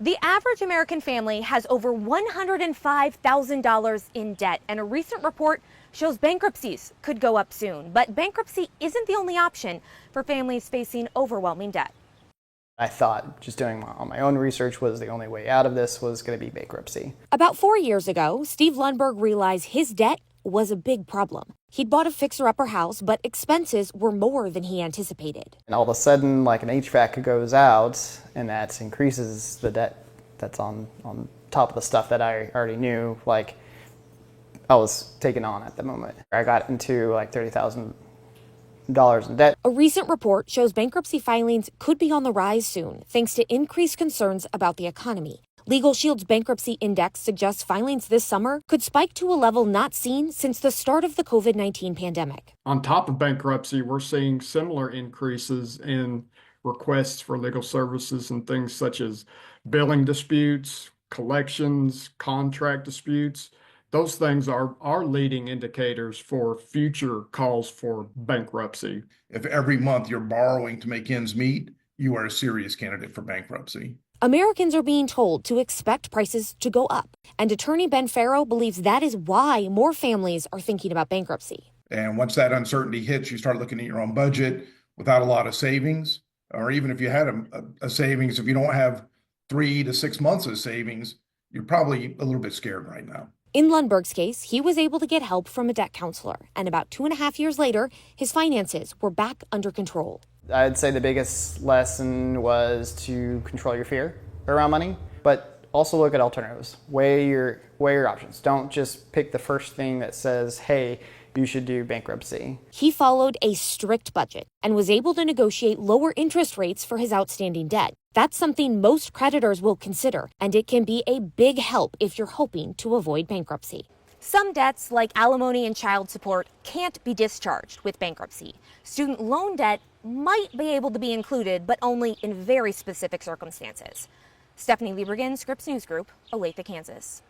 The average American family has over $105,000 in debt, and a recent report shows bankruptcies could go up soon. But bankruptcy isn't the only option for families facing overwhelming debt. I thought just doing all my own research was the only way out of this was going to be bankruptcy. About 4 years ago, Steve Lundberg realized his debt was a big problem. He'd bought a fixer-upper house, but expenses were more than he anticipated. And all of a sudden, like an HVAC goes out, and that increases the debt that's on top of the stuff that I already knew, like I was taking on at the moment. I got into like $30,000 in debt. A recent report shows bankruptcy filings could be on the rise soon, thanks to increased concerns about the economy. Legal Shield's bankruptcy index suggests filings this summer could spike to a level not seen since the start of the COVID-19 pandemic. On top of bankruptcy, we're seeing similar increases in requests for legal services and things such as billing disputes, collections, contract disputes. Those things are leading indicators for future calls for bankruptcy. If every month you're borrowing to make ends meet, you are a serious candidate for bankruptcy. Americans are being told to expect prices to go up, and attorney Ben Farrow believes that is why more families are thinking about bankruptcy. And once that uncertainty hits, you start looking at your own budget without a lot of savings, or even if you had a savings, if you don't have 3 to 6 months of savings, you're probably a little bit scared right now. In Lundberg's case, he was able to get help from a debt counselor, and about 2.5 years later, his finances were back under control. I'd say the biggest lesson was to control your fear around money, but also look at alternatives. Weigh your options. Don't just pick the first thing that says, hey, you should do bankruptcy. He followed a strict budget and was able to negotiate lower interest rates for his outstanding debt. That's something most creditors will consider, and it can be a big help if you're hoping to avoid bankruptcy. Some debts, like alimony and child support, can't be discharged with bankruptcy. Student loan debt might be able to be included, but only in very specific circumstances. Stephanie Liebergen, Scripps News Group, Olathe, Kansas.